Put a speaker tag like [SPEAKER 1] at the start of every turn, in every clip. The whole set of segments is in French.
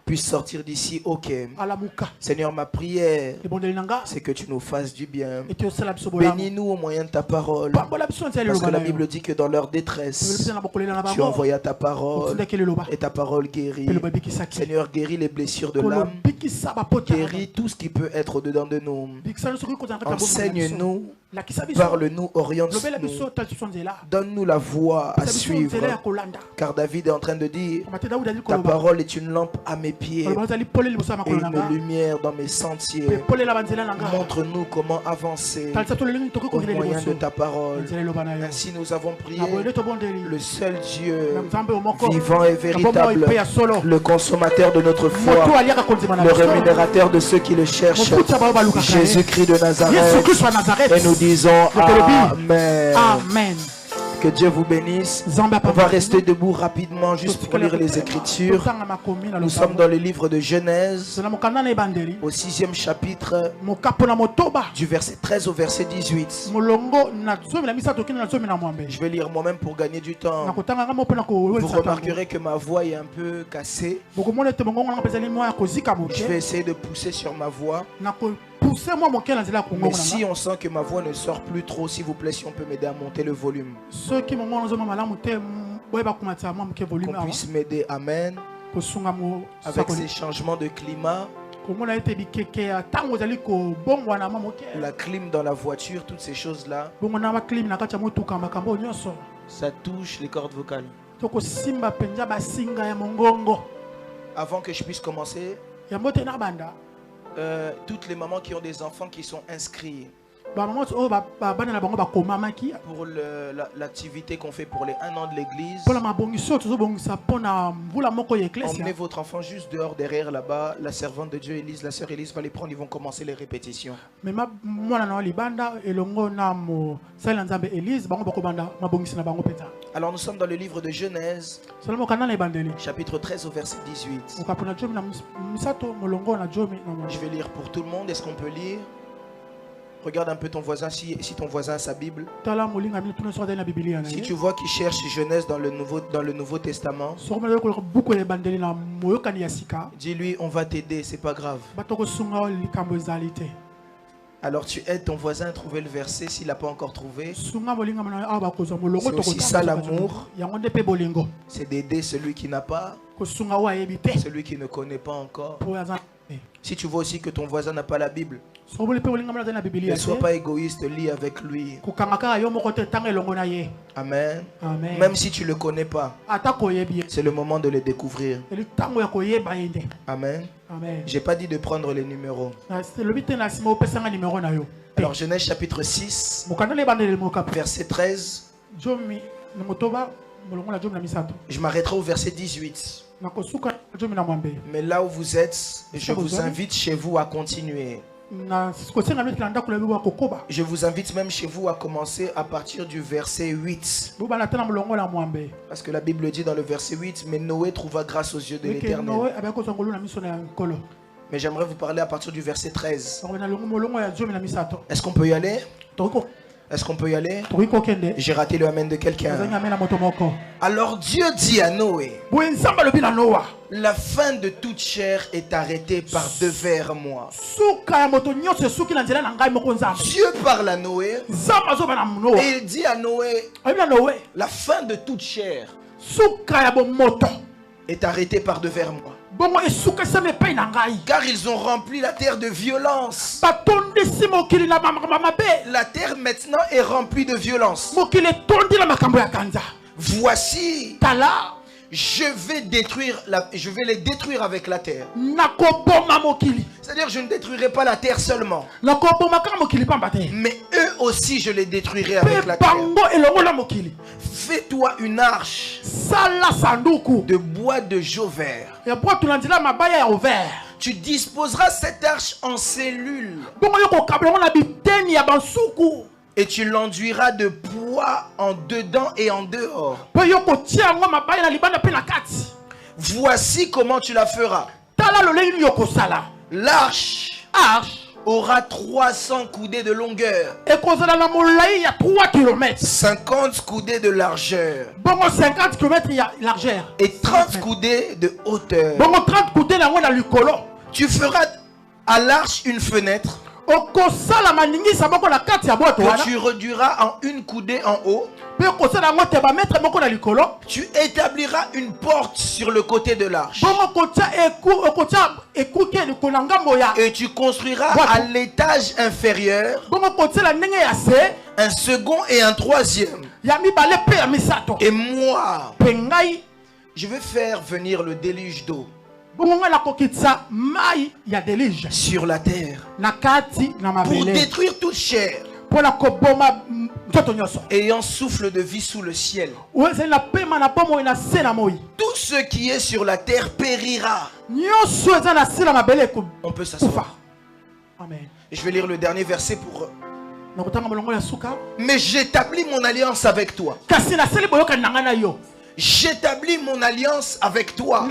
[SPEAKER 1] puisse sortir d'ici, ok. Seigneur, ma prière, c'est que tu nous fasses du bien. Bénis-nous au moyen de ta parole. Parce que la Bible dit que dans leur détresse, tu envoyas ta parole et ta parole guérit. Seigneur, guéris les blessures de l'âme. Guéris tout ce qui peut être au-dedans de nous. Enseigne-nous. Parle-nous, oriente-nous. Donne-nous la voie à suivre. Car David est en train de dire: ta parole est une lampe à mes pieds et une lumière dans mes sentiers. Montre-nous comment avancer au moyen de ta parole. Ainsi nous avons prié. Le seul Dieu vivant et véritable, le consommateur de notre foi, le rémunérateur de ceux qui le cherchent, Jésus-Christ de Nazareth. Et nous disons Amen.
[SPEAKER 2] Amen.
[SPEAKER 1] Que Dieu vous bénisse. On va rester debout rapidement juste pour lire les Écritures. Nous sommes dans le livre de Genèse, au 6e chapitre, du verset 13 au verset 18. Je vais lire moi-même pour gagner du temps. Vous remarquerez que ma voix est un peu cassée. Je vais essayer de pousser sur ma voix. Mais si on sent que ma voix ne sort plus trop, s'il vous plaît, si on peut m'aider à monter le volume. Qu'on puisse m'aider, amen. Avec ces changements de climat, la clim dans la voiture, toutes ces choses-là, ça touche les cordes vocales. Avant que je puisse commencer, toutes les mamans qui ont des enfants qui sont inscrits pour l'activité qu'on fait pour les 1 an de l'église, emmenez votre enfant juste dehors, derrière là-bas. La servante de Dieu, Élise, la sœur Élise va les prendre, ils vont commencer les répétitions. Alors nous sommes dans le livre de Genèse, chapitre 13 au verset 18. Je vais lire pour tout le monde. Est-ce qu'on peut lire? Regarde un peu ton voisin, si ton voisin a sa Bible. Si tu vois qu'il cherche Genèse dans le Nouveau Testament, dis-lui, on va t'aider, c'est pas grave. Alors tu aides ton voisin à trouver le verset s'il n'a pas encore trouvé. C'est aussi ça l'amour. C'est d'aider celui qui n'a pas, celui qui ne connaît pas encore. Si tu vois aussi que ton voisin n'a pas la Bible, ne sois pas égoïste, lis avec lui. Amen.
[SPEAKER 2] Amen.
[SPEAKER 1] Même si tu ne le connais pas, c'est le moment de le découvrir. Amen. J'ai pas dit de prendre les numéros. Alors Genèse chapitre 6, verset 13. Je m'arrêterai au verset 18. Mais là où vous êtes, je vous invite chez vous à continuer. Je vous invite même chez vous à commencer à partir du verset 8. Parce que la Bible dit dans le verset 8, mais Noé trouva grâce aux yeux de l'Éternel. Mais j'aimerais vous parler à partir du verset 13. Est-ce qu'on peut y aller? Est-ce qu'on peut y aller? J'ai raté le amen de quelqu'un. Alors Dieu dit à Noé, la fin de toute chair est arrêtée par devers moi. Dieu parle à Noé et il dit à Noé, la fin de toute chair est arrêtée par devers moi. Car ils ont rempli la terre de violence. La terre maintenant est remplie de violence. Voici, je vais les détruire avec la terre. C'est-à-dire, je ne détruirai pas la terre seulement, mais eux aussi je les détruirai avec la terre. Fais-toi une arche de bois de Jover. Tu disposeras cette arche en cellules et tu l'enduiras de poids en dedans et en dehors. Voici comment tu la feras. L'arche aura 300 coudées de longueur, 50 coudées de largeur et 30 coudées de hauteur. Tu feras à l'arche une fenêtre que tu réduiras en une coudée en haut. Tu établiras une porte sur le côté de l'arche. Et tu construiras à l'étage inférieur un second et un troisième. Et moi, je vais faire venir le déluge d'eau sur la terre pour détruire toute chair ayant souffle de vie sous le ciel. Tout ce qui est sur la terre périra. On peut s'asseoir. Je vais lire le dernier verset pour... Mais j'établis mon alliance avec toi. J'établis mon alliance avec toi.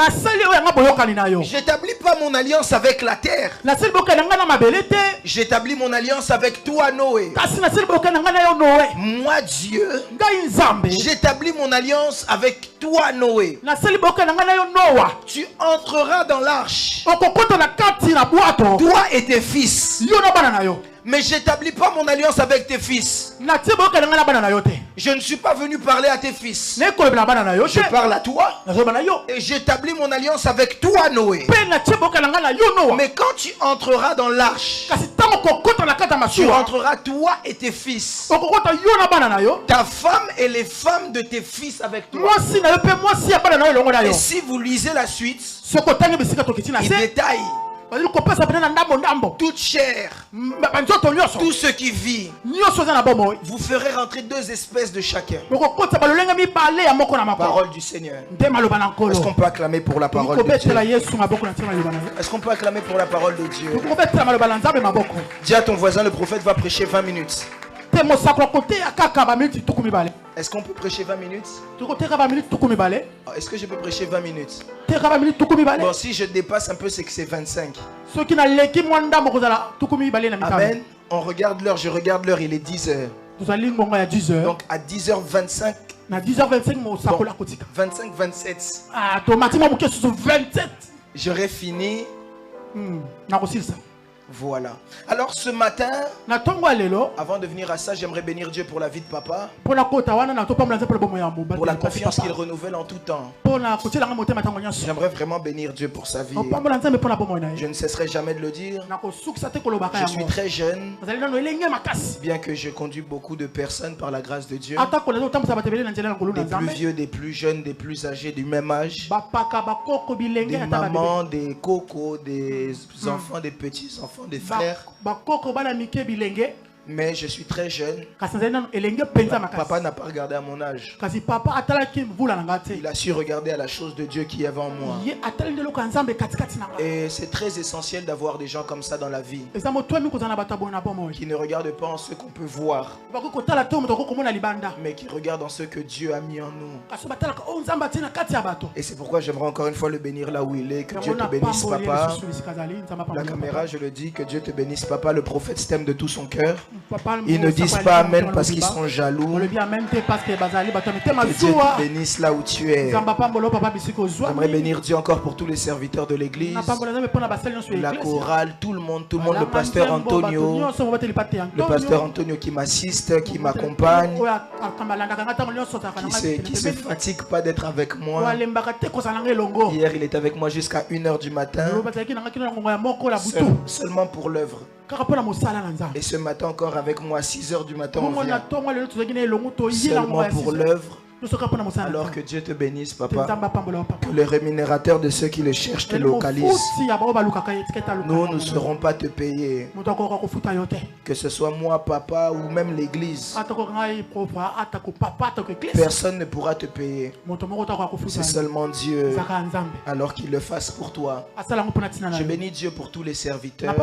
[SPEAKER 1] J'établis pas mon alliance avec la terre. J'établis mon alliance avec toi, Noé. Moi, Dieu, j'établis mon alliance avec toi, Noé. Tu entreras dans l'arche, toi et tes fils. Mais j'établis pas mon alliance avec tes fils. Je ne suis pas venu parler à tes fils. Je parle à toi. Et j'établis mon alliance avec toi, Noé. Mais quand tu entreras dans l'arche, tu entreras toi et tes fils, ta femme et les femmes de tes fils avec toi. Et si vous lisez la suite, il détaille toute chair, tout ce qui vit. Vous ferez rentrer deux espèces de chacun. Parole du Seigneur. Est-ce qu'on peut acclamer pour la parole de Dieu? Est-ce qu'on peut acclamer pour la parole de Dieu? Dis à ton voisin, le prophète va prêcher 20 minutes. Est-ce qu'on peut prêcher 20 minutes? Est-ce que je peux prêcher 20 minutes? Bon, si je dépasse un peu, c'est que c'est 25. Amen. On regarde l'heure, je regarde l'heure, il est 10h. Donc à 10h25. Bon, 25-27. J'aurais fini. Voilà. Alors ce matin, avant de venir à ça, j'aimerais bénir Dieu pour la vie de papa, pour la confiance qu'il renouvelle en tout temps. J'aimerais vraiment bénir Dieu pour sa vie. Je ne cesserai jamais de le dire. Je suis très jeune, bien que je conduis beaucoup de personnes par la grâce de Dieu. Des plus vieux, des plus jeunes, des plus âgés, du même âge. Des mamans, des cocos, des enfants, des petits enfants, des frères. Mais je suis très jeune. Papa n'a pas regardé à mon âge. Il a su regarder à la chose de Dieu qui est avant moi. Et c'est très essentiel d'avoir des gens comme ça dans la vie, qui ne regardent pas en ce qu'on peut voir, mais qui regardent en ce que Dieu a mis en nous. Et c'est pourquoi j'aimerais encore une fois le bénir là où il est. Que Dieu te bénisse, papa. La caméra, je le dis, que Dieu te bénisse, papa. Le prophète t'aime de tout son cœur. Ils ne disent pas amen parce qu'ils sont jaloux. Que Dieu te bénisse là où tu es. J'aimerais bénir Dieu encore pour tous les serviteurs de l'église, la chorale, tout le monde, le pasteur Antonio, qui m'assiste, qui m'accompagne, qui se fatigue pas d'être avec moi. Hier il était avec moi jusqu'à 1h du matin, seulement pour l'œuvre. Et ce matin encore avec moi à 6h du matin on vient, seulement pour l'œuvre. Alors que Dieu te bénisse, papa. Que les rémunérateurs de ceux qui le cherchent te localisent. Nous ne serons pas te payer. Que ce soit moi, papa, ou même l'église. Personne ne pourra te payer. C'est seulement Dieu. Alors qu'il le fasse pour toi. Je bénis Dieu pour tous les serviteurs,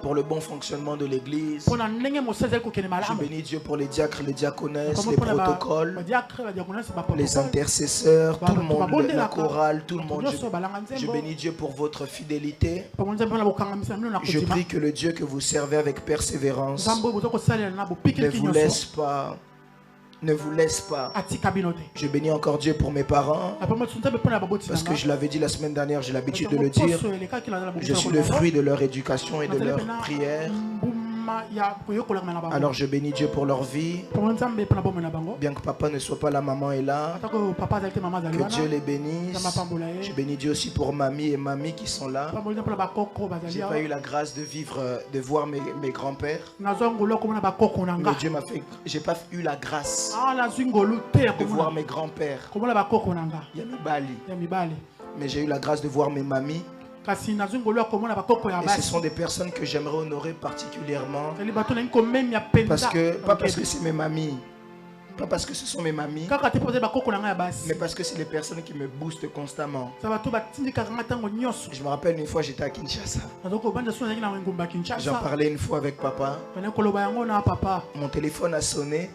[SPEAKER 1] pour le bon fonctionnement de l'église. Je bénis Dieu pour les diacres, les diaconesses, les protocoles, porte-parole, les intercesseurs, tout le monde, la chorale, tout le monde. Je bénis Dieu pour votre fidélité. Je prie que le Dieu que vous servez avec persévérance ne vous laisse pas. Je bénis encore Dieu pour mes parents, parce que je l'avais dit la semaine dernière, j'ai l'habitude de le dire. Je suis le fruit de leur éducation et de leur prière. Alors je bénis Dieu pour leur vie. Bien que papa ne soit pas là, maman est là. Que Dieu les bénisse. Je bénis Dieu aussi pour mamie et mamie qui sont là. J'ai pas eu la grâce de vivre, de voir mes grands-pères. Mais Dieu m'a fait. J'ai pas eu la grâce de voir mes grands-pères. Mais j'ai eu la grâce de voir mes mamies. Et ce sont des personnes que j'aimerais honorer particulièrement. Parce que, pas parce que c'est mes mamies, pas parce que ce sont mes mamies, mais parce que c'est les personnes qui me boostent constamment. Je me rappelle une fois, j'étais à Kinshasa. J'en parlais une fois avec papa. Mon téléphone a sonné.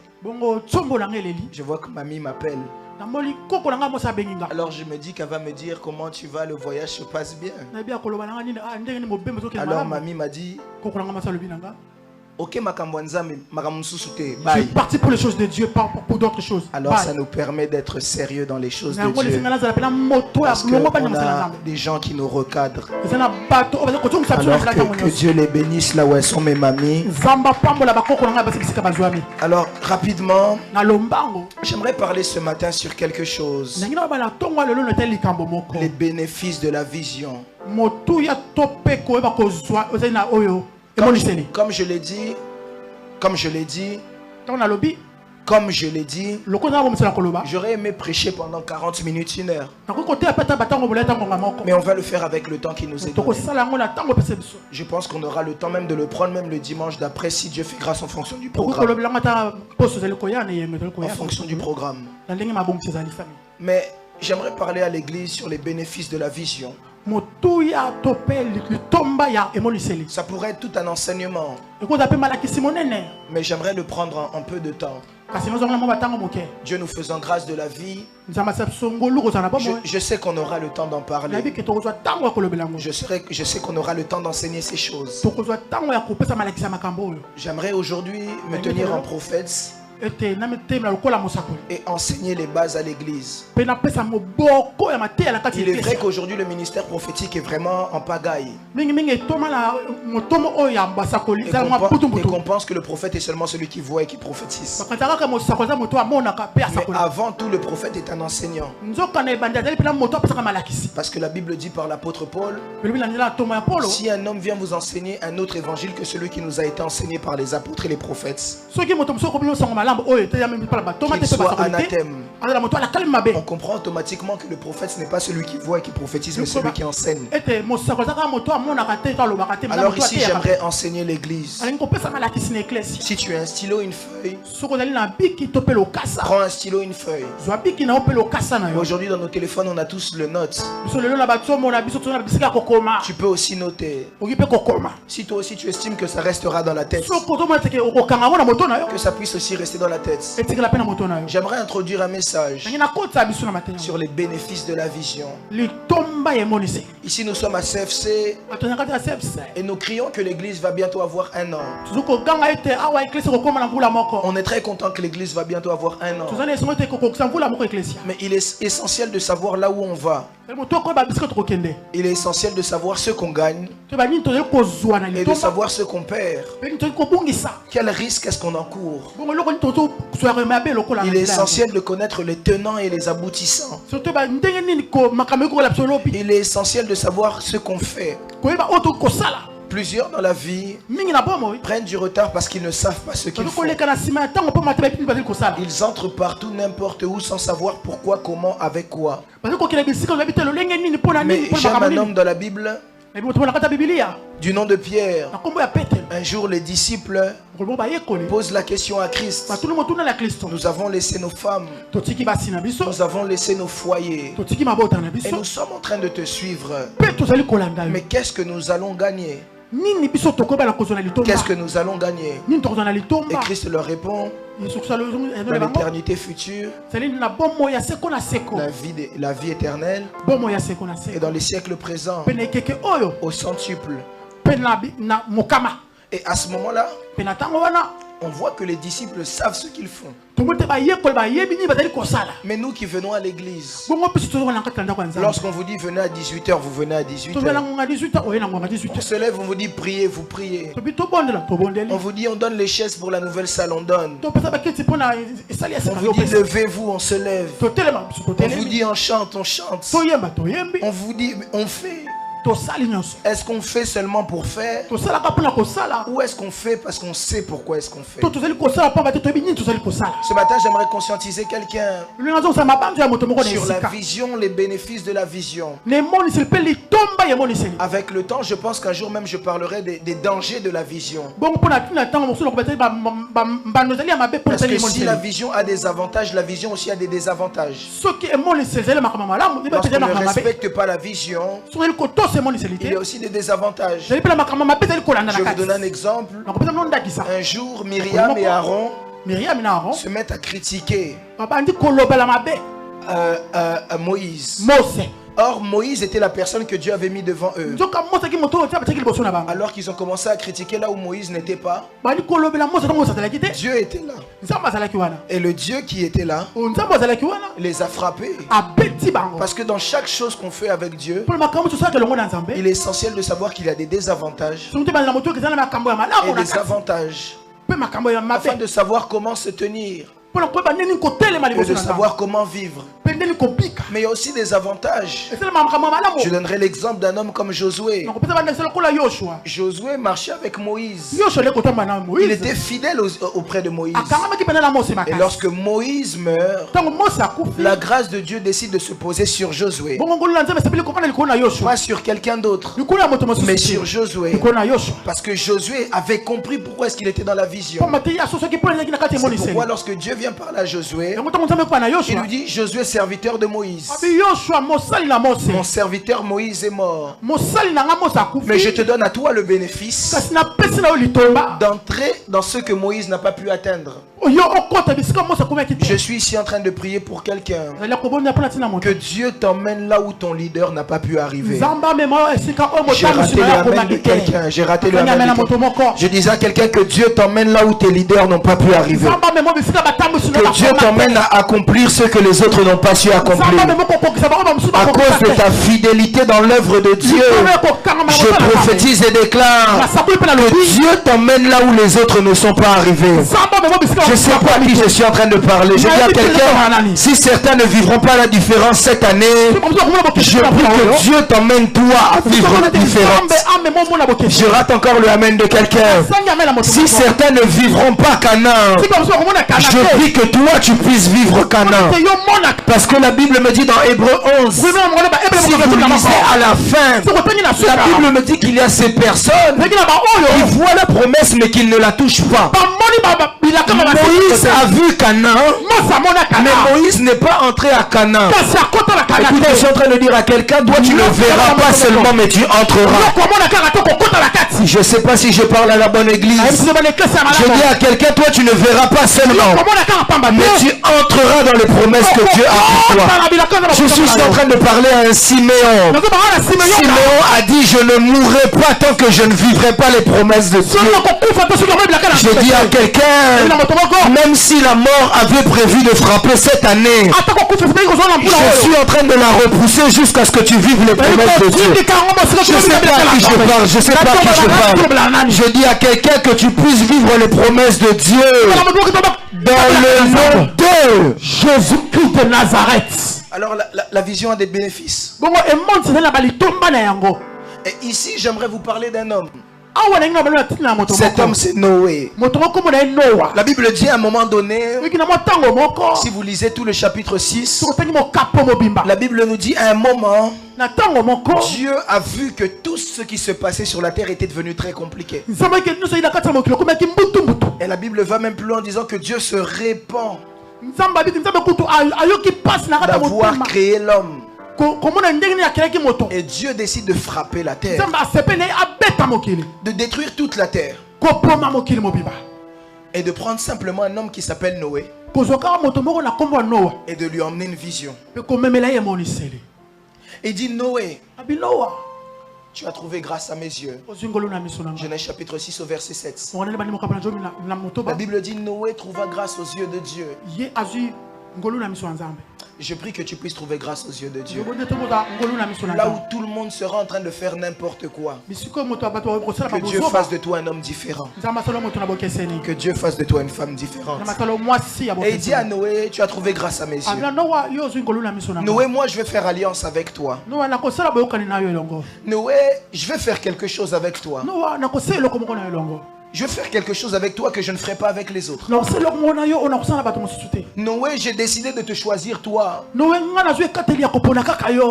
[SPEAKER 1] Je vois que mamie m'appelle. Alors je me dis qu'elle va me dire comment tu vas, le voyage se passe bien. Alors mamie m'a dit ok, je suis parti pour les choses de Dieu, pas pour d'autres choses. Alors ça nous permet d'être sérieux dans les choses de Dieu. Parce qu'on a des gens qui nous recadrent. Alors que Dieu les bénisse là où elles sont, mes mamies. Alors rapidement, j'aimerais parler ce matin sur quelque chose. Les bénéfices de la vision. Comme je l'ai dit, j'aurais aimé prêcher pendant 40 minutes, 1 heure. Mais on va le faire avec le temps qui nous est donné. Je pense qu'on aura le temps même de le prendre, même le dimanche d'après, si Dieu fait grâce en fonction du programme. En fonction du programme. Mais j'aimerais parler à l'église sur les bénéfices de la vision. Ça pourrait être tout un enseignement, mais j'aimerais le prendre en peu de temps. Dieu nous faisant grâce de la vie, je sais qu'on aura le temps d'en parler. Je sais qu'on aura le temps d'enseigner ces choses. J'aimerais aujourd'hui me tenir en prophète et enseigner les bases à l'église. Il est vrai qu'aujourd'hui le ministère prophétique est vraiment en pagaille. Et qu'on pense que le prophète est seulement celui qui voit et qui prophétise. Mais avant tout, le prophète est un enseignant. Parce que la Bible dit par l'apôtre Paul, si un homme vient vous enseigner un autre évangile que celui qui nous a été enseigné par les apôtres et les prophètes, qu'il soit anathème. On comprend automatiquement que le prophète ce n'est pas celui qui voit et qui prophétise, mais celui qui enseigne. Alors ici j'aimerais enseigner l'église. Si tu as un stylo, une feuille, prends un stylo, une feuille. Aujourd'hui dans nos téléphones on a tous le note. Tu peux aussi noter. Si toi aussi tu estimes que ça restera dans la tête, que ça puisse aussi rester dans la tête. J'aimerais introduire un message sur les bénéfices de la vision. Ici nous sommes à CFC et nous crions que l'église va bientôt avoir 1 an. On est très content que l'église va bientôt avoir 1 an. Mais il est essentiel de savoir là où on va. Il est essentiel de savoir ce qu'on gagne et de savoir ce qu'on perd. Quel risque est-ce qu'on encourt? Il est essentiel de connaître les tenants et les aboutissants. Il est essentiel de savoir ce qu'on fait. Plusieurs dans la vie prennent du retard parce qu'ils ne savent pas ce qu'ils font. Ils entrent partout, n'importe où, sans savoir pourquoi, comment, avec quoi. Mais j'aime un homme dans la Bible du nom de Pierre. Un jour les disciples posent la question à Christ. Nous avons laissé nos femmes, nous avons laissé nos foyers et nous sommes en train de te suivre. Mais qu'est-ce que nous allons gagner? Qu'est-ce que nous allons gagner? Et Christ leur répond, dans l'éternité future, la vie éternelle, et dans les siècles présents, au centuple. Et à ce moment-là, on voit que les disciples savent ce qu'ils font. Mais nous qui venons à l'église, lorsqu'on vous dit venez à 18h, vous venez à 18h. On se lève, on vous dit priez, vous priez. On vous dit on donne les chaises pour la nouvelle salle, on donne. On vous dit levez-vous, on se lève. On vous dit on chante, on chante. On vous dit on fait. Est-ce qu'on fait seulement pour faire, ou est-ce qu'on fait parce qu'on sait pourquoi est-ce qu'on fait? Ce matin, j'aimerais conscientiser quelqu'un sur la vision, les bénéfices de la vision. Avec le temps, je pense qu'un jour même je parlerai des dangers de la vision. Parce que si la vision a des avantages, la vision aussi a des désavantages. Lorsqu'on ne respecte pas la vision, il y a aussi des désavantages. Je vais vous donner un exemple. Un jour, Myriam et Aaron se mettent à critiquer Moïse. Or, Moïse était la personne que Dieu avait mis devant eux. Alors qu'ils ont commencé à critiquer là où Moïse n'était pas, Dieu était là. Et le Dieu qui était là les a frappés. Parce que dans chaque chose qu'on fait avec Dieu, il est essentiel de savoir qu'il y a des désavantages et des avantages, afin de savoir comment se tenir et de savoir comment vivre. Mais il y a aussi des avantages. Je donnerai l'exemple d'un homme comme Josué. Josué marchait avec Moïse. Il était fidèle auprès de Moïse. Et lorsque Moïse meurt, la grâce de Dieu décide de se poser sur Josué. Pas sur quelqu'un d'autre, mais sur Josué. Parce que Josué avait compris pourquoi est-ce qu'il était dans la vision. C'est pourquoi lorsque Dieu vient parler à Josué, il lui dit: Josué, serviteur de Moïse, mon serviteur Moïse est mort, mais je te donne à toi le bénéfice d'entrer dans ce que Moïse n'a pas pu atteindre. Je suis ici en train de prier pour quelqu'un, que Dieu t'emmène là où ton leader n'a pas pu arriver. J'ai raté le amen de quelqu'un. J'ai raté le amen de quelqu'un. Je disais à quelqu'un que Dieu t'emmène là où tes leaders n'ont pas pu arriver. Que Dieu t'emmène à accomplir ce que les autres n'ont pas su accomplir. À cause de ta fidélité dans l'œuvre de Dieu, je prophétise et déclare que Dieu t'emmène là où les autres ne sont pas arrivés. Je ne sais pas à qui je suis en train de parler. Je dis à quelqu'un, si certains ne vivront pas la différence cette année, je prie que Dieu t'emmène toi à vivre la différence. Je rate encore le amen de quelqu'un. Si certains ne vivront pas Canaan, je prie que toi tu puisses vivre Canaan. Parce que la Bible me dit dans Hébreux 11, si vous lisez à la fin, la Bible me dit qu'il y a ces personnes qui voient la promesse mais qui ne la touchent pas. Moïse a vu Canaan, mais Moïse n'est pas entré à Canaan. Écoute, je suis en train de dire à quelqu'un, toi tu ne verras pas seulement mais tu entreras. Je ne sais pas si je parle à la bonne église. Je dis à quelqu'un, toi tu ne verras pas seulement mais tu entreras dans les promesses que Dieu a pour toi. Je suis en train de parler à un Siméon. Siméon a dit: je ne mourrai pas tant que je ne vivrai pas les promesses de Dieu. Je dis à quelqu'un, même si la mort avait prévu de frapper cette année, je suis en train de la repousser jusqu'à ce que tu vives les promesses de Dieu. Je ne sais pas à qui je parle, je ne sais pas à qui je parle. Je dis à quelqu'un que tu puisses vivre les promesses de Dieu dans le nom de Jésus-Christ de Nazareth. Alors la vision a des bénéfices. Et ici j'aimerais vous parler d'un homme. Cet homme c'est Noé. La Bible dit à un moment donné, si vous lisez tout le chapitre 6, la Bible nous dit à un moment, Dieu a vu que tout ce qui se passait sur la terre était devenu très compliqué. Et la Bible va même plus loin en disant que Dieu se répand d'avoir créé l'homme. Et Dieu décide de frapper la terre, de détruire toute la terre, et de prendre simplement un homme qui s'appelle Noé et de lui emmener une vision. Et dit: Noé, tu as trouvé grâce à mes yeux. Genèse chapitre 6 au verset 7. La Bible dit: Noé trouva grâce aux yeux de Dieu. Je prie que tu puisses trouver grâce aux yeux de Dieu. Là où tout le monde sera en train de faire n'importe quoi, que Dieu fasse de toi un homme différent, que Dieu fasse de toi une femme différente. Et il dit à Noé: tu as trouvé grâce à mes yeux. Noé, moi je vais faire alliance avec toi. Noé, je vais faire quelque chose avec toi. Je vais faire quelque chose avec toi que je ne ferai pas avec les autres. Noé, j'ai décidé de te choisir toi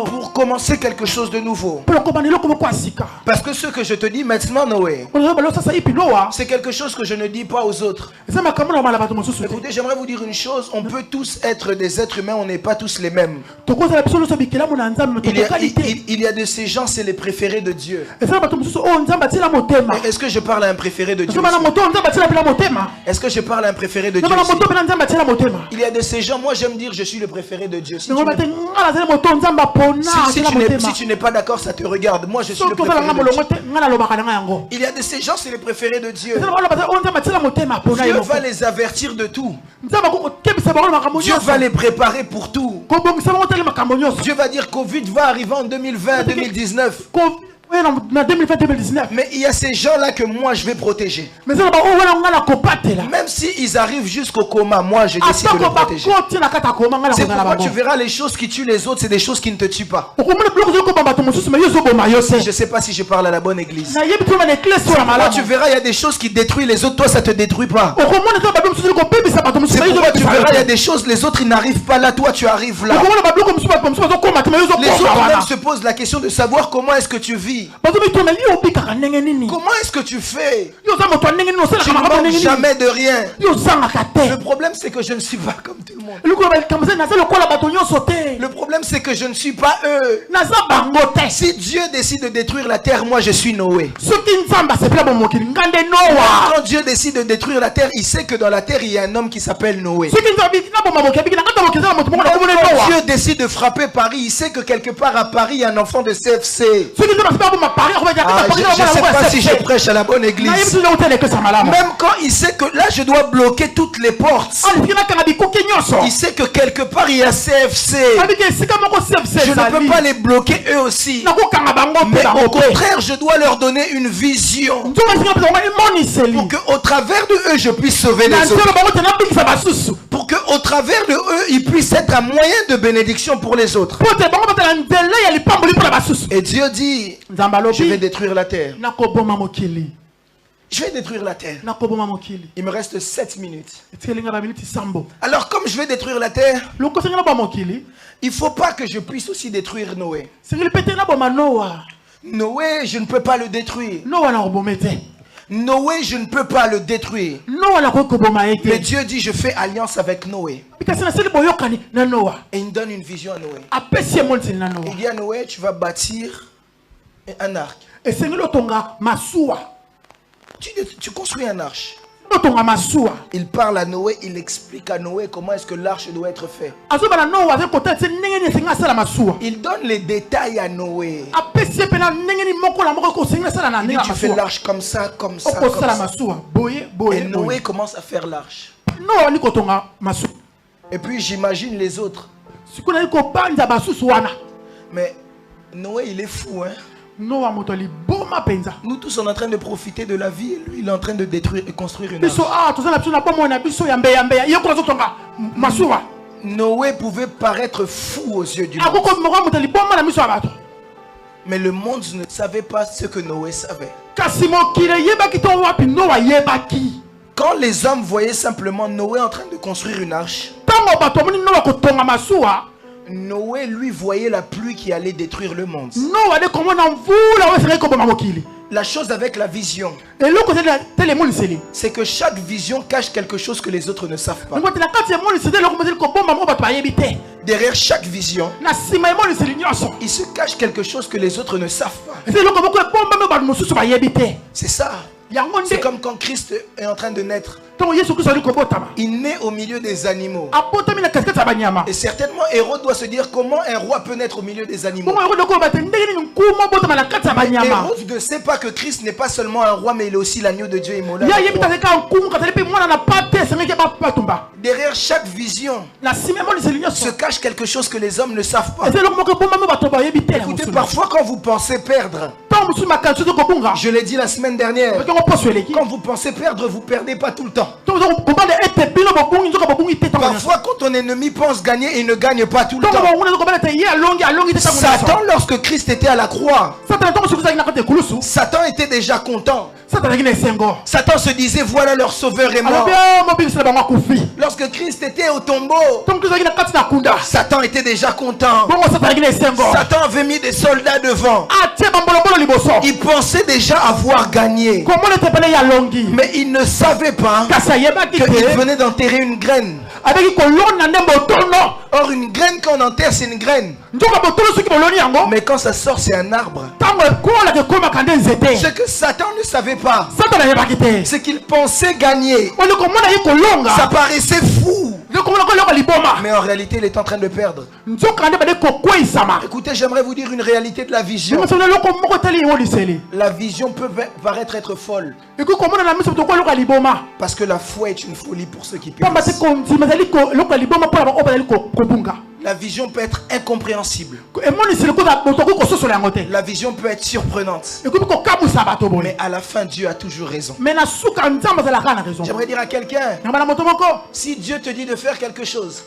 [SPEAKER 1] pour commencer quelque chose de nouveau. Parce que ce que je te dis maintenant, Noé, c'est quelque chose que je ne dis pas aux autres. Écoutez, j'aimerais vous dire une chose. On peut tous être des êtres humains, on n'est pas tous les mêmes. Il y a de ces gens, c'est les préférés de Dieu. Est-ce que je parle à un préféré de Dieu? Est-ce que je parle à un préféré de Dieu? Il y a de ces gens, moi j'aime dire je suis le préféré de Dieu. Si tu n'es pas d'accord, ça te regarde. Moi je suis le préféré de Dieu. Il y a de ces gens, c'est les préférés de Dieu. Dieu va les avertir de tout. Dieu va les préparer pour tout. Dieu va dire: Covid va arriver en 2020, 2019. Mais il y a ces gens-là que moi je vais protéger. Même s'ils arrivent jusqu'au coma, moi je décide de les protéger. C'est pourquoi tu verras les choses qui tuent les autres, c'est des choses qui ne te tuent pas. Je ne sais pas si je parle à la bonne église. Moi, tu verras, il y a des choses qui détruisent les autres, toi ça ne te détruit pas. C'est pourquoi tu verras, il y a des choses, les autres ils n'arrivent pas là, toi tu arrives là. Les autres même se posent la question de savoir comment est-ce que tu vis. Comment est-ce que tu fais? Tu ne manques jamais de rien. Le problème c'est que je ne suis pas comme tout le monde. Le problème c'est que je ne suis pas eux. Si Dieu décide de détruire la terre, moi je suis Noé. Quand Dieu décide de détruire la terre, il sait que dans la terre il y a un homme qui s'appelle Noé. Quand Dieu décide de frapper Paris, il sait que quelque part à Paris il y a un enfant de CFC. Je ne sais pas si je prêche à la bonne église. Même quand il sait que là je dois bloquer toutes les portes, il sait que quelque part il y a CFC. Je ne peux pas les bloquer eux aussi. Mais au contraire, je dois leur donner une vision pour qu'au travers de eux je puisse sauver les autres. Pour qu'au travers de eux ils puissent être un moyen de bénédiction pour les autres. Et Dieu dit: je vais détruire la terre. Je vais détruire la terre. Il me reste 7 minutes. Alors comme je vais détruire la terre, il ne faut pas que je puisse aussi détruire Noé. Noé, je ne peux pas le détruire. Noé, je ne peux pas le détruire. Mais Dieu dit: je fais alliance avec Noé. Et il me donne une vision à Noé. Il dit à Noé: tu vas bâtir un arc. Tu construis un arche. Il parle à Noé, il explique à Noé comment est-ce que l'arche doit être faite. Il donne les détails à Noé. Il dit: tu fais l'arche comme ça, comme ça, comme ça. Et Noé commence à faire l'arche. Et puis j'imagine les autres. Mais Noé il est fou, hein. Nous tous on est en train de profiter de la vie et lui il est en train de détruire et construire une arche. Noé pouvait paraître fou aux yeux du monde. Mais le monde ne savait pas ce que Noé savait. Quand les hommes voyaient simplement Noé en train de construire une arche, Noé lui voyait la pluie qui allait détruire le monde. La chose avec la vision, c'est que chaque vision cache quelque chose que les autres ne savent pas. Derrière chaque vision, il se cache quelque chose que les autres ne savent pas. C'est ça. C'est comme quand Christ est en train de naître. Il naît au milieu des animaux. Et certainement, Hérode doit se dire comment un roi peut naître au milieu des animaux. Hérode ne sait pas que Christ n'est pas seulement un roi, mais il est aussi l'agneau de Dieu immolé. Derrière chaque vision se cache quelque chose que les hommes ne savent pas. Écoutez, parfois quand vous pensez perdre, je l'ai dit la semaine dernière, quand vous pensez perdre, vous ne perdez pas tout le temps. Parfois quand ton ennemi pense gagner, il ne gagne pas tout le temps. Satan, lorsque Christ était à la croix, Satan était déjà content. Satan se disait, voilà leur sauveur est mort. Lorsque Christ était au tombeau, Satan était déjà content. Satan avait mis des soldats devant. Il pensait déjà avoir gagné. Mais il ne savait pas qu'il venait d'enterrer une graine. Or une graine qu'on enterre, c'est une graine. Mais quand ça sort, c'est un arbre. Ce que Satan ne savait pas, c'est qu'il pensait gagner. Ça paraissait fou. Mais en réalité, il est en train de perdre. Écoutez, j'aimerais vous dire une réalité de la vision. La vision peut paraître être folle. Parce que la foi est une folie pour ceux qui périssent. La vision peut être incompréhensible. La vision peut être surprenante. Mais à la fin, Dieu a toujours raison. J'aimerais dire à quelqu'un, si Dieu te dit de faire quelque chose,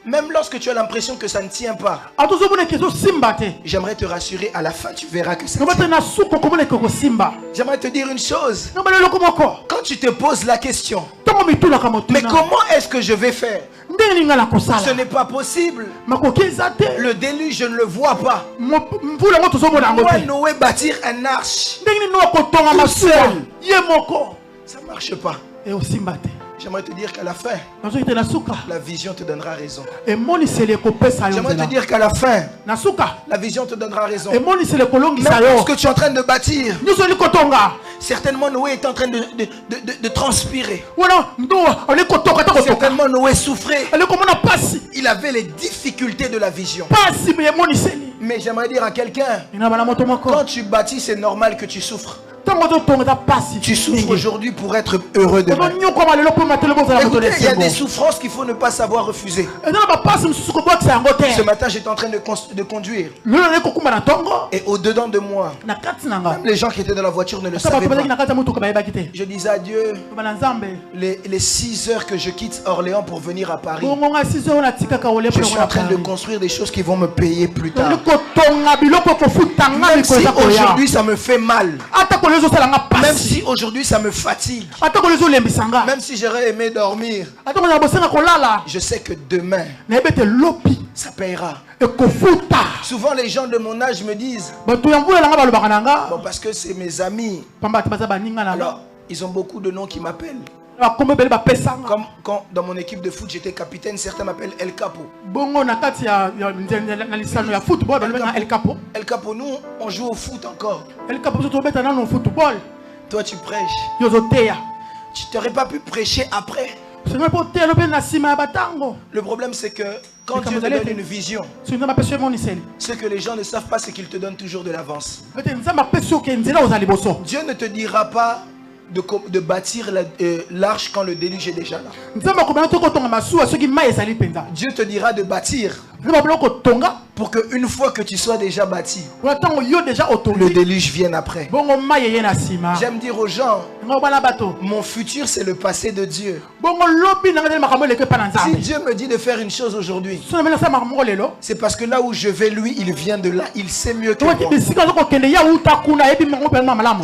[SPEAKER 1] même lorsque tu as l'impression que ça ne tient pas, j'aimerais te rassurer, à la fin tu verras que ça tient. J'aimerais te dire une chose. Quand tu te poses la question, mais comment est-ce que je vais faire? Ce n'est pas possible. Le déluge, je ne le vois pas. Moi, Noé bâtir un arche tout seul, ça ne marche pas. J'aimerais te dire qu'à la fin, la vision te donnera raison. J'aimerais te dire qu'à la fin, la vision te donnera raison. Même ce que tu es en train de bâtir, certainement Noé est en train de transpirer. Certainement Noé souffrait. Il avait les difficultés de la vision. Mais j'aimerais dire à quelqu'un, quand tu bâtis, c'est normal que tu souffres. Tu souffres aujourd'hui pour être heureux demain. Écoutez, il y a des souffrances qu'il faut ne pas savoir refuser. Ce matin, j'étais en train de conduire. Et au-dedans de moi, même les gens qui étaient dans la voiture ne le savaient pas. Je disais à Dieu, les 6 heures que je quitte Orléans pour venir à Paris, je suis en train de construire des choses qui vont me payer plus tard. Même si aujourd'hui ça me fait mal, même si aujourd'hui ça me fatigue, même si j'aurais aimé dormir, je sais que demain ça paiera. Souvent les gens de mon âge me disent, bon, parce que c'est mes amis, alors ils ont beaucoup de noms qui m'appellent. Comme quand dans mon équipe de foot j'étais capitaine, certains m'appellent El Capo. El Capo, nous on joue au foot encore. Toi tu prêches. Tu n'aurais pas pu prêcher après. Le problème c'est que quand Dieu te donne une vision, ce que les gens ne savent pas, c'est qu'il te donne toujours de l'avance. Dieu ne te dira pas de bâtir l'arche quand le déluge est déjà là. Dieu te dira de bâtir pour qu'une fois que tu sois déjà bâti, le déluge vienne après. J'aime dire aux gens, mon futur c'est le passé de Dieu. Si Dieu me dit de faire une chose aujourd'hui, c'est parce que là où je vais, lui il vient de là, il sait mieux que moi.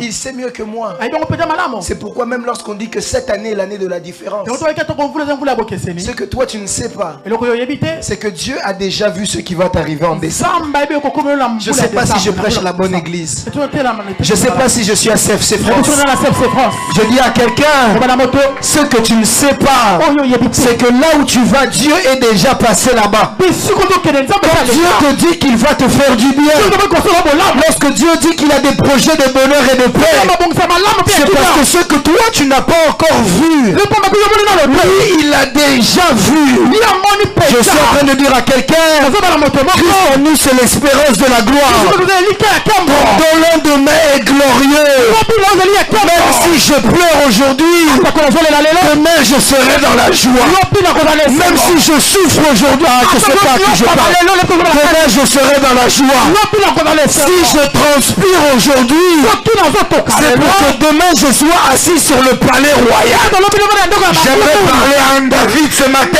[SPEAKER 1] Il sait mieux que moi. C'est pourquoi même lorsqu'on dit que cette année est l'année de la différence, ce que toi tu ne sais pas, c'est que Dieu a déjà vu ce qui va t'arriver
[SPEAKER 2] en décembre. Je ne sais pas si je prêche à la bonne église. Je ne sais pas si je suis à CFC France. Je dis à quelqu'un, ce que tu ne sais pas, c'est que là où tu vas, Dieu est déjà passé là-bas. Quand Dieu te dit qu'il va te faire du bien, lorsque Dieu dit qu'il a des projets de bonheur et de paix, c'est parce que ce que toi tu n'as pas encore vu, lui il a déjà vu. Je suis en train de dire à quelqu'un, Christ en nous c'est l'espérance de la gloire. Ton lendemain est glorieux. Même si je pleure aujourd'hui, demain je serai dans la joie. Même si je souffre aujourd'hui, je ne sais pas à qui je parle, demain je serai dans la joie. Si je transpire aujourd'hui, c'est pour que demain je sois assis sur le palais royal. J'aimerais parler à un David ce matin.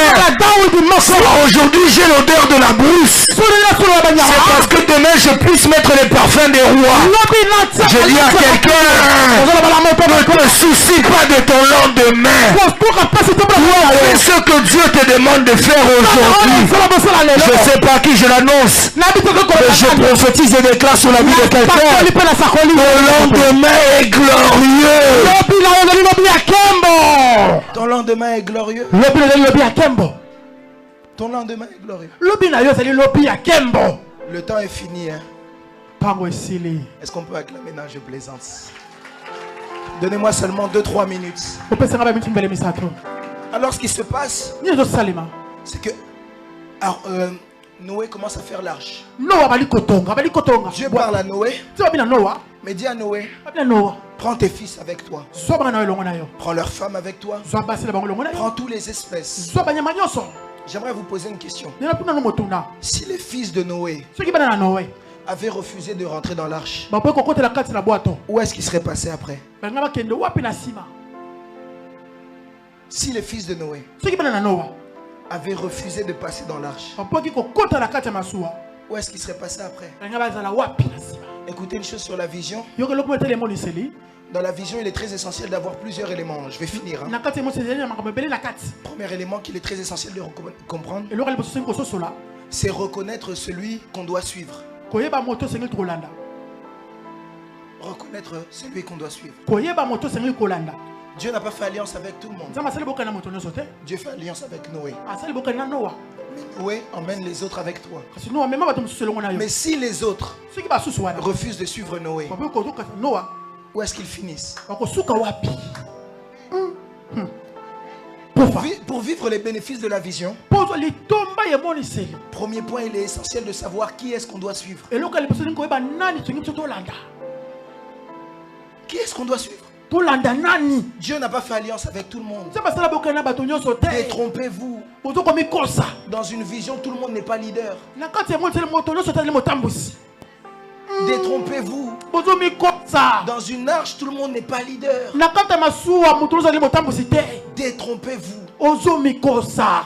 [SPEAKER 2] Aujourd'hui j'ai l'odeur de la brousse, c'est parce que demain je puisse mettre les parfums des rois. Je dis à quelqu'un, ne te soucie pas de ton lendemain. Fais ce que Dieu te demande de faire aujourd'hui. Je ne sais pas à qui je l'annonce, mais je prophétise et déclare sur la vie de quelqu'un. Ton lendemain est glorieux.
[SPEAKER 1] Ton lendemain est glorieux. Ton lendemain est glorieux. Le temps est fini. Est-ce qu'on peut acclamer? Non, je plaisante. Donnez-moi seulement 2-3 minutes. Alors ce qui se passe, c'est que Noé commence à faire l'arche. Dieu parle à Noé, mais dit à Noé, prends tes fils avec toi, prends leurs femmes avec toi, prends tous les espèces. J'aimerais vous poser une question. Si les fils de Noé avaient refusé de rentrer dans l'arche, où est-ce qu'ils seraient passés après? Si les fils de Noé avaient refusé de passer dans l'arche, où est-ce qu'ils seraient passés après? Écoutez une chose sur la vision. Dans la vision, il est très essentiel d'avoir plusieurs éléments. Je vais finir. Premier élément qu'il est très essentiel de comprendre, c'est reconnaître celui qu'on doit suivre. Reconnaître celui qu'on doit suivre. Dieu n'a pas fait alliance avec tout le monde. Dieu fait alliance avec Noé. Mais Noé emmène les autres avec toi. Mais si les autres refusent de suivre Noé, où est-ce qu'ils finissent? Pour vivre les bénéfices de la vision, premier point, il est essentiel de savoir qui est-ce qu'on doit suivre. Qui est-ce qu'on doit suivre? Dieu n'a pas fait alliance avec tout le monde. Détrompez-vous. Dans une vision, tout le monde n'est pas leader. Détrompez-vous. Dans une arche, tout le monde n'est pas leader. Détrompez-vous.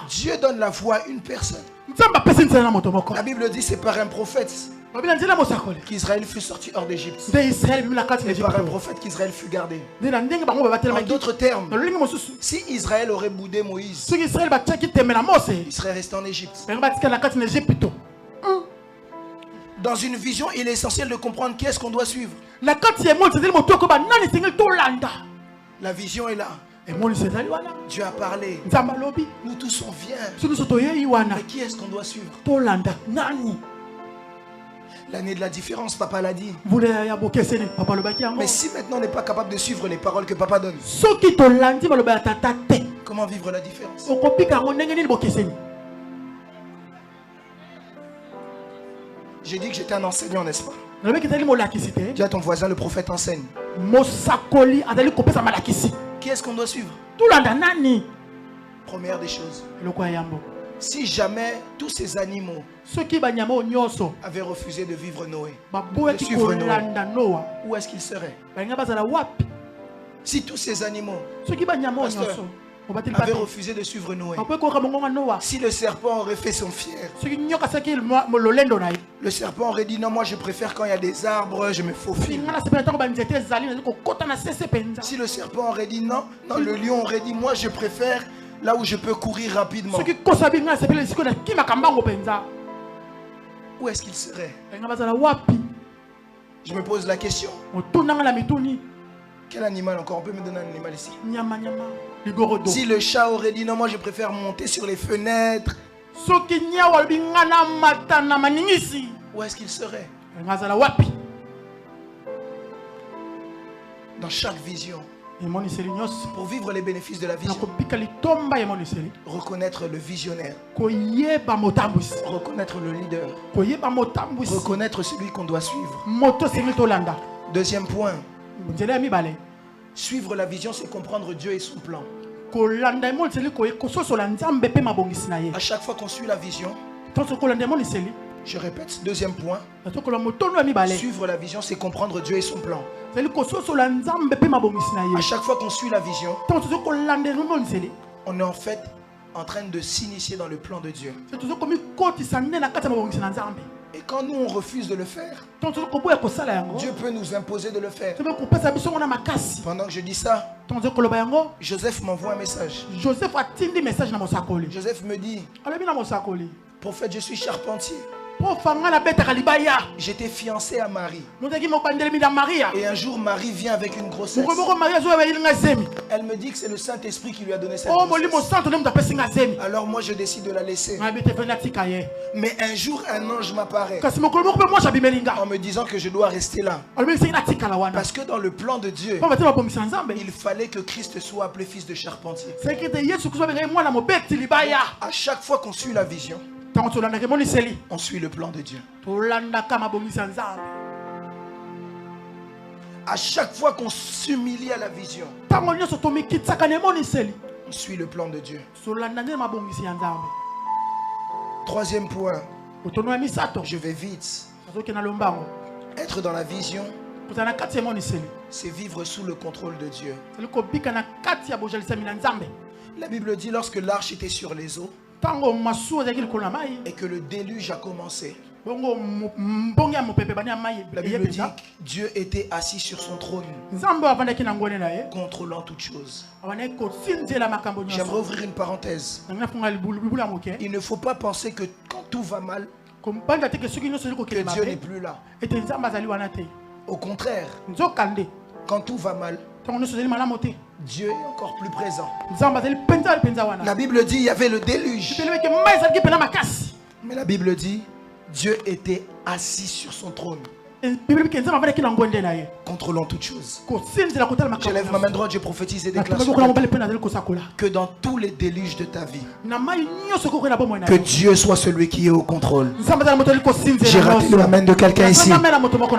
[SPEAKER 1] Dieu donne la voix à une personne. La Bible dit c'est par un prophète qu'Israël fut sorti hors d'Égypte. Et par un prophète qu'Israël fut gardé. En d'autres termes, si Israël aurait boudé Moïse, il serait resté en Égypte. Dans une vision, il est essentiel de comprendre qui est-ce qu'on doit suivre. La vision est là. Dieu a parlé. Nous tous on vient. Mais qui est-ce qu'on doit suivre? L'année de la différence, papa l'a dit. Mais si maintenant on n'est pas capable de suivre les paroles que papa donne, comment vivre la différence? J'ai dit que j'étais un enseignant, n'est-ce pas? Dis à ton voisin, le prophète enseigne. Qui est-ce qu'on doit suivre? Première des choses, si jamais tous ces animaux avaient refusé de vivre Noé, de suivre Noé, où est-ce qu'ils seraient? Si tous ces animaux, pasteur, avaient refusé de suivre Noé, si le serpent aurait fait son fier, le serpent aurait dit non, moi je préfère quand il y a des arbres, je me faufile. Si le serpent aurait dit non, le lion aurait dit moi je préfère là où je peux courir rapidement.
[SPEAKER 2] où est-ce qu'il serait? Je me pose la question. Quel animal encore? On peut me donner un animal ici? Si le chat aurait dit non, moi je préfère monter sur les fenêtres, où est-ce qu'il serait? Dans chaque vision, pour vivre les bénéfices de la vision, reconnaître le visionnaire, reconnaître le leader, reconnaître celui qu'on doit suivre. Deuxième point, suivre la vision, c'est comprendre Dieu et son plan. À chaque fois qu'on suit la vision, je répète, deuxième point, suivre la vision, c'est comprendre Dieu et son plan. À chaque fois qu'on suit la vision, on est en fait en train de s'initier dans le plan de Dieu. Et quand nous on refuse de le faire, Dieu peut nous imposer de le faire. Pendant que je dis ça, Joseph m'envoie un message. Joseph me dit, prophète, je suis charpentier. J'étais fiancé à Marie. Et un jour Marie vient avec une grossesse. Elle me dit que c'est le Saint-Esprit qui lui a donné cette grossesse. Alors moi je décide de la laisser. Mais un jour un ange m'apparaît en me disant que je dois rester là. Parce que dans le plan de Dieu, il fallait que Christ soit appelé fils de charpentier. À chaque fois qu'on suit la vision, on suit le plan de Dieu. À chaque fois qu'on s'humilie à la vision, on suit le plan de Dieu. Troisième point, je vais vite. Être dans la vision, c'est vivre sous le contrôle de Dieu. La Bible dit lorsque l'arche était sur les eaux et que le déluge a commencé, la Bible dit que Dieu était assis sur son trône, contrôlant toutes choses. J'aimerais ouvrir une parenthèse. Il ne faut pas penser que quand tout va mal, que Dieu n'est plus là. Au contraire, quand tout va mal, Dieu est encore plus présent. La Bible dit il y avait le déluge. Mais la Bible dit Dieu était assis sur son trône, contrôlant toutes choses. Je lève ma main droite, je prophétise et déclare que dans tous les déluges de ta vie, que Dieu soit celui qui est au contrôle. J'ai raté la main de quelqu'un ici.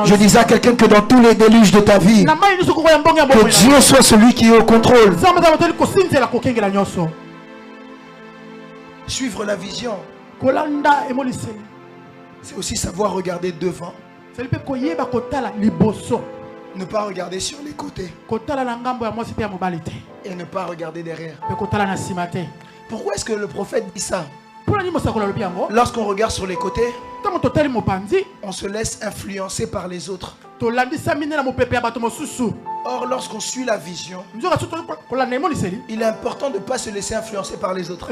[SPEAKER 2] Je disais à quelqu'un que dans tous les déluges de ta vie, que Dieu soit celui qui est au contrôle. Suivre la vision, c'est aussi savoir regarder devant, ne pas regarder sur les côtés et ne pas regarder derrière. Pourquoi est-ce que le prophète dit ça? Lorsqu'on regarde sur les côtés, on se laisse influencer par les autres. Or, lorsqu'on suit la vision, il est important de ne pas se laisser influencer par les autres.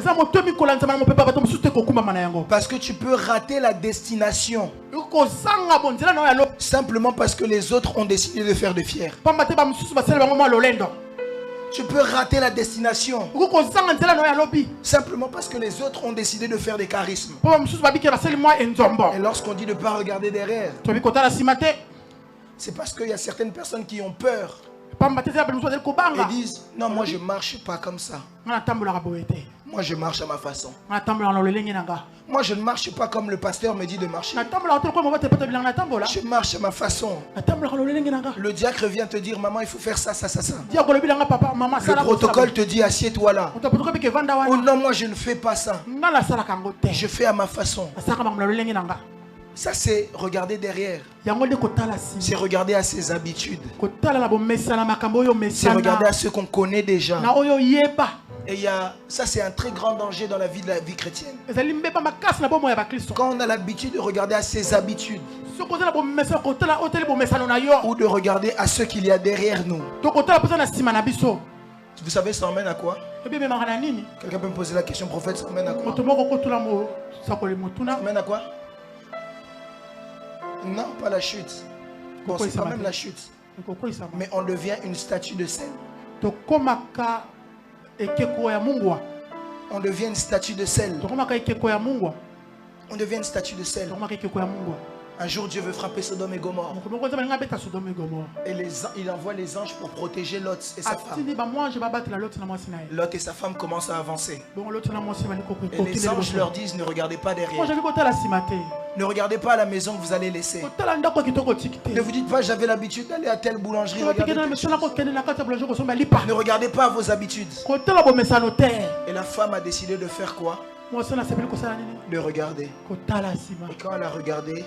[SPEAKER 2] Parce que tu peux rater la destination simplement parce que les autres ont décidé de faire de fiers. Tu peux rater la destination simplement parce que les autres ont décidé de faire des charismes. Et lorsqu'on dit de ne pas regarder derrière, c'est parce qu'il y a certaines personnes qui ont peur et disent non, moi je ne marche pas comme ça. Moi je marche à ma façon. Moi je ne marche pas comme le pasteur me dit de marcher. Je marche à ma façon. Le diacre vient te dire maman il faut faire ça, ça, ça, ça. Le protocole te dit assieds-toi là. Oh non, moi je ne fais pas ça. Je fais à ma façon. Ça c'est regarder derrière. C'est regarder à ses habitudes. C'est regarder à ceux qu'on connaît déjà. Et ça c'est un très grand danger dans la vie de la vie chrétienne. Quand on a l'habitude de regarder à ses habitudes ou de regarder à ce qu'il y a derrière nous. Vous savez ça emmène à quoi? Quelqu'un peut me poser la question, prophète, ça emmène à quoi? Ça emmène à quoi?
[SPEAKER 1] Non, pas la chute. Bon, c'est quand même la chute. Mais on devient une statue de sel. On devient une statue de sel. On devient une statue de sel. Un jour, Dieu veut frapper Sodome et Gomorrhe. Et il envoie les anges pour protéger Lot et sa femme. Lot et sa femme commencent à avancer. Et les anges leur disent, ne regardez pas derrière. Ne regardez pas à la maison que vous allez laisser. Ne vous dites pas, j'avais l'habitude d'aller à telle boulangerie. Ne regardez pas à vos habitudes. Et la femme a décidé de faire quoi? De regarder. Et quand elle a regardé,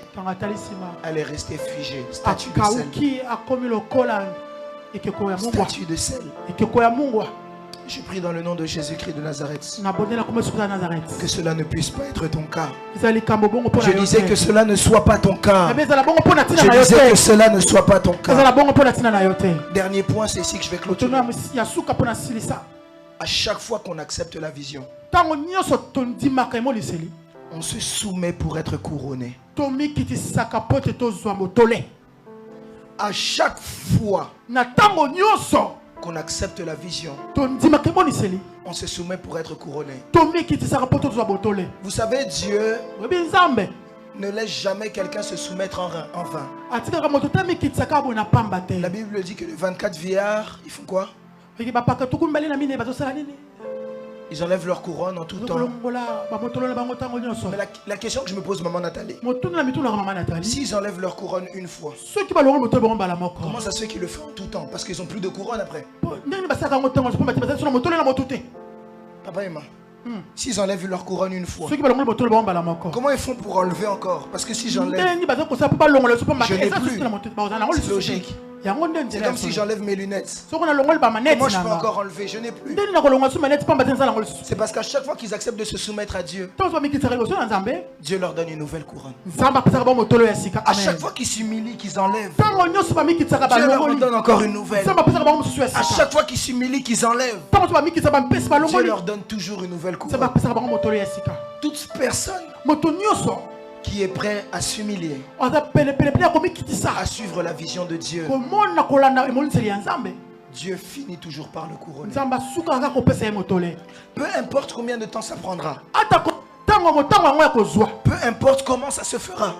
[SPEAKER 1] elle est restée figée. Statue de sel. Statue de sel. Je prie dans le nom de Jésus-Christ de Nazareth que cela ne puisse pas être ton cas. Je disais que cela ne soit pas ton cas. Je disais que cela ne soit pas ton cas. Dernier point, c'est ici que je vais clôturer. À chaque fois qu'on accepte la vision, on se soumet pour être couronné. À chaque fois qu'on accepte la vision, on se soumet pour être couronné. Vous savez, Dieu ne laisse jamais quelqu'un se soumettre en vain. La Bible dit que les 24 vieillards, ils font quoi? Ils enlèvent leur couronne en tout temps. Mais la question que je me pose, maman Nathalie, s'ils enlèvent leur couronne une fois, comment ça se fait qu'ils le font en tout temps? Parce qu'ils n'ont plus de couronne après. Papa et maman, s'ils enlèvent leur couronne une fois, comment ils font pour enlever encore? Parce que si j'enlève, je n'ai plus. C'est logique. C'est comme si j'enlève mes lunettes. Comment je peux encore enlever? Je n'ai plus. C'est parce qu'à chaque fois qu'ils acceptent de se soumettre à Dieu, Dieu leur donne une nouvelle couronne. À chaque fois qu'ils s'humilient, qu'ils enlèvent, Dieu leur donne encore une nouvelle. À chaque fois qu'ils s'humilient, qu'ils enlèvent, Dieu leur donne toujours une nouvelle couronne. Toute personne qui est prêt à s'humilier, à suivre la vision de Dieu, Dieu finit toujours par le couronner. Peu importe combien de temps ça prendra, peu importe comment ça se fera,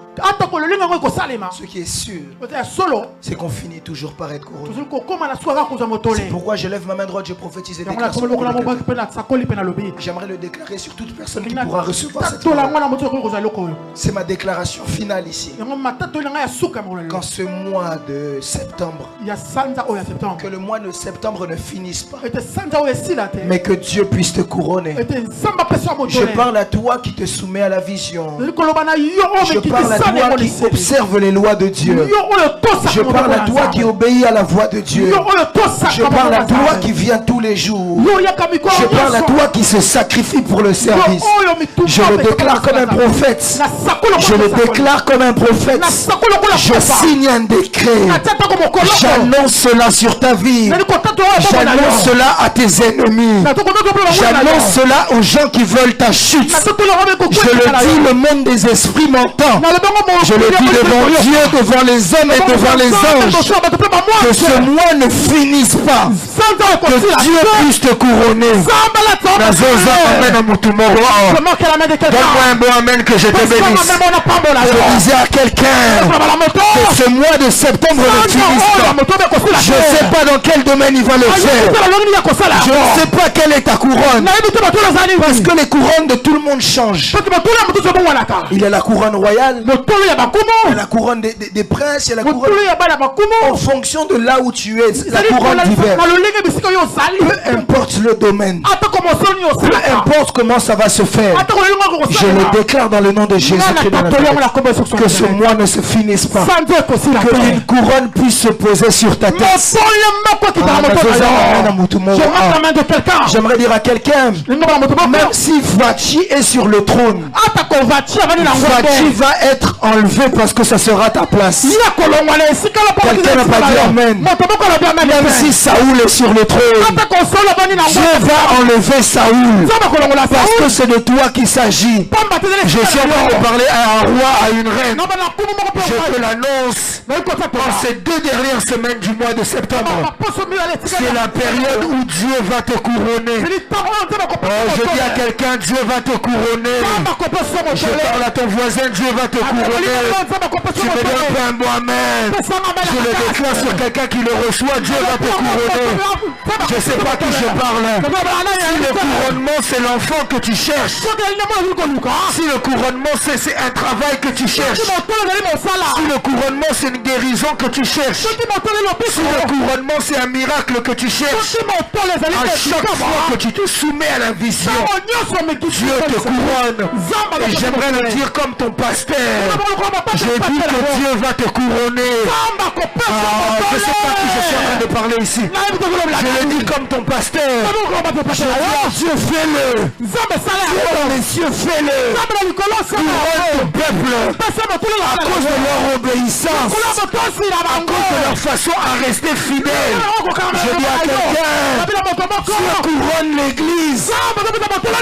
[SPEAKER 1] ce qui est sûr, c'est qu'on finit toujours par être couronné. C'est pourquoi je lève ma main droite, je prophétise et déclare. J'aimerais le déclarer sur toute personne qui pourra recevoir cette parole. C'est ma déclaration finale ici. Quand ce mois de septembre, que le mois de septembre ne finisse pas, mais que Dieu puisse te couronner. Je parle à toi qui te soumets à la vision. Je parle à toi qui observe les lois de Dieu. Je parle à toi qui obéit à la voix de Dieu. Je parle à toi qui vient tous les jours. Je parle à toi qui se sacrifie pour le service. Je le déclare comme un prophète. Je le déclare comme un prophète. Je signe un décret. J'annonce cela sur ta vie. J'annonce cela à tes ennemis. J'annonce cela aux gens qui veulent ta chute. Je le dis, le monde des esprits m'entend. Je le dis devant Dieu, devant les hommes et devant les anges. Que ce mois ne finisse pas. Que Dieu puisse te couronner. Donne-moi un bon amen que je te bénisse. Je disais à quelqu'un que ce mois de septembre ne finisse pas. Je ne sais pas dans quel domaine il va le faire. Je ne sais pas quelle est ta couronne. Parce que les couronnes de tout le monde changent. Il y a la couronne royale, il y a la couronne des princes, il y a la couronne en fonction de là où tu es, la couronne d'hiver. Peu importe le domaine, peu importe comment ça va se faire, je le déclare dans le nom de Jésus que ce mois ne se finisse pas, que une couronne puisse se poser
[SPEAKER 2] sur ta tête.
[SPEAKER 3] Je main de quelqu'un.
[SPEAKER 2] J'aimerais dire à quelqu'un, même si Vachi est sur le trône, Vachi va être enlevé parce que ça sera ta place. Quelqu'un n'a pas dit amen. Même si Saoul est sur le trône, Dieu va enlever Saoul parce que c'est de toi qu'il s'agit. Je suis en train de parler à un roi, à une reine. Je te l'annonce. Dans ces 2 dernières semaines du mois de septembre, c'est la période où Dieu va te couronner. Je dis à quelqu'un, Dieu va te couronner. Je parle à ton voisin, Dieu va te couronner. Tu me donnes pas un mot amen. Je le déclare sur quelqu'un qui le reçoit, Dieu va te couronner. Je ne sais pas qui je parle. Si le couronnement c'est l'enfant que tu cherches, si le couronnement c'est un travail que tu cherches, si le couronnement c'est une guérison que tu cherches, si le couronnement c'est un miracle que tu cherches, à chaque fois que tu te soumets à la vision, Dieu te couronne. Et j'aimerais le dire comme ton pasteur, je dis que Dieu va te couronner. Je ne sais pas qui je suis en train de parler ici. Je le dis comme ton pasteur. Je dis Dieu fais-le. Dieu dans les cieux fais-le. Couronne ton peuple à cause de leur obéissance, à cause de leur façon à rester fidèle. Je dis à quelqu'un, Dieu couronne l'église.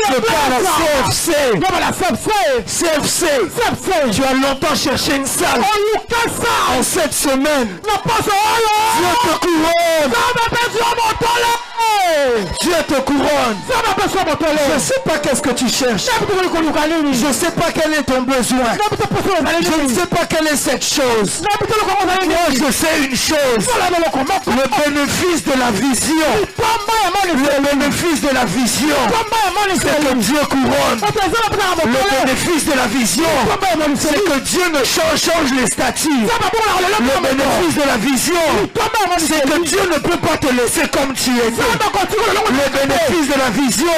[SPEAKER 2] Je parle à CFC. Tu as longtemps cherché une salle. En cette semaine, Dieu te couronne. Dieu te couronne. Je ne sais pas qu'est-ce que tu cherches. Je ne sais pas quel est ton besoin. Je ne sais pas quelle est cette chose. Moi je sais une chose. Le bénéfice de la vision. Le bénéfice de la vision, c'est que Dieu couronne. Le bénéfice de la vision, c'est que Dieu ne change les statuts. Le bénéfice de la vision, c'est que Dieu ne peut pas te laisser comme tu es. Le bénéfice de la vision,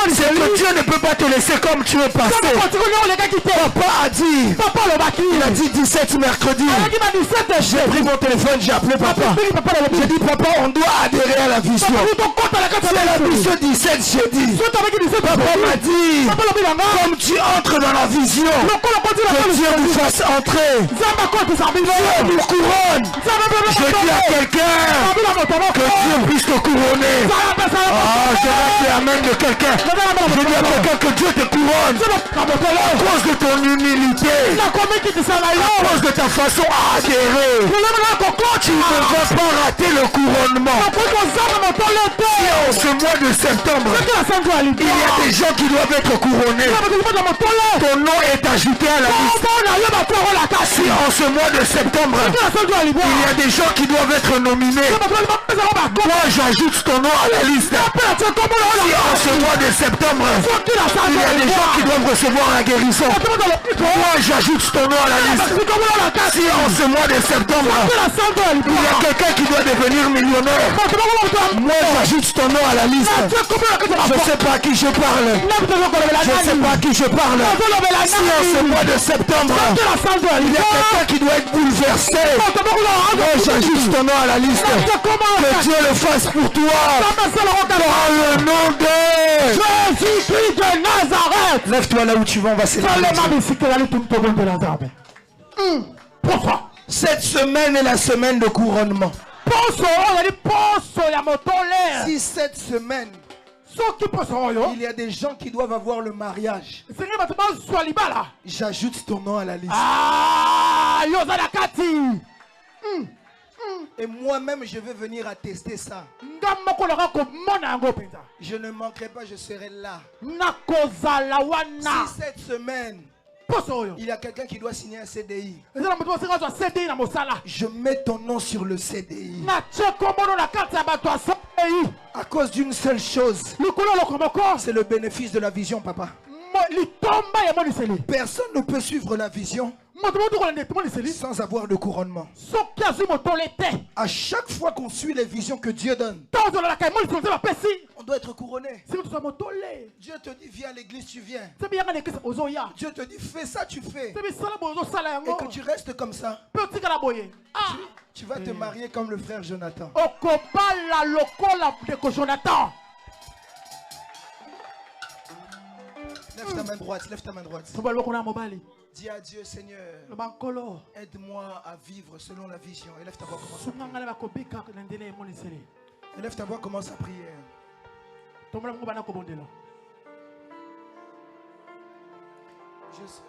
[SPEAKER 2] c'est que Dieu ne peut pas te laisser comme tu es passé. Papa a dit, il a dit 17 mercredi. J'ai pris mon téléphone, j'ai appelé papa. J'ai dit papa, on doit adhérer à la vision. C'est la vision 17 jeudi. Papa m'a dit, comme tu entres dans la vision, que Dieu nous fasse entrer. Dieu nous couronne. Je dis à quelqu'un que Dieu puisse te couronner. Je vais amen de quelqu'un. Je dis à quelqu'un que Dieu te couronne à cause de ton humilité, à cause de ta façon à adhérer. Tu ne vas pas rater le couronnement. Si en ce mois de septembre, il y a des gens qui doivent être couronnés, ton nom est ajouté à la liste. Si en ce mois de septembre, il y a des gens qui doivent être nominés, moi j'ajoute ton nom à la liste. Si en ce mois de septembre, il y a des gens qui doivent recevoir la guérison, moi j'ajoute ton nom à la liste. Si en ce mois de septembre, il y a quelqu'un qui doit devenir millionnaire, moi j'ajoute ton nom à la liste. Je ne sais pas à qui je parle. Je ne sais pas à qui je parle. Si en ce mois de septembre, il y a quelqu'un qui doit être bouleversé, moi j'ajoute ton nom à la liste. Que Dieu le fasse pour toi. Dans le nom de Jésus-Christ de Nazareth. Lève-toi là où tu vas, on va célébrer. Cette semaine est la semaine de couronnement. Si cette semaine, il y a des gens qui doivent avoir le mariage, j'ajoute ton nom à la liste. Et moi-même, je vais venir attester ça. Je ne manquerai pas, je serai là. Si cette semaine, il y a quelqu'un qui doit signer un CDI, je mets ton nom sur le CDI. À cause d'une seule chose, c'est le bénéfice de la vision, papa. Personne ne peut suivre la vision sans avoir de couronnement. À chaque fois qu'on suit les visions que Dieu donne, on doit être couronné. Dieu te dit viens à l'église, tu viens. Dieu te dit fais ça, tu fais. Et que tu restes comme ça, Tu vas te marier comme le frère Jonathan.
[SPEAKER 3] Okopala lokola de Jonathan.
[SPEAKER 2] Lève ta main droite, lève ta main droite. Dis à Dieu, Seigneur, aide-moi à vivre selon la vision. Élève ta voix, commence à prier. Élève ta voix, commence à prier. Je serai.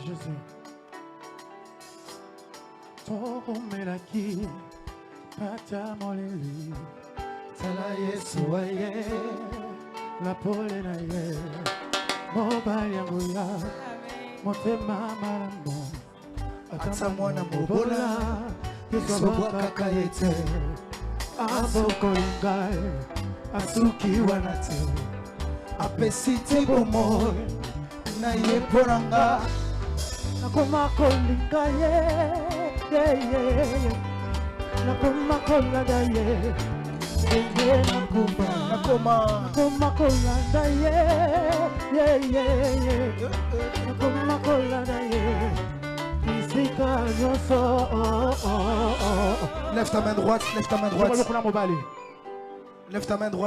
[SPEAKER 3] Jésus, tomelaki pata moleli tala Yesu aye la pole na ye mobali yangu ya motema malamu
[SPEAKER 2] ata mwana mobola
[SPEAKER 3] kisobo kaka yete abokolingai asuki wanate
[SPEAKER 2] apesite bomo na ye poranga
[SPEAKER 3] nakoma kolinga ye nakoma kolanda ye nakoma kolanda ye nakoma kolanda ye isika nyonso.
[SPEAKER 2] Lève ta main droite, lève ta main droite. Lève ta main droite.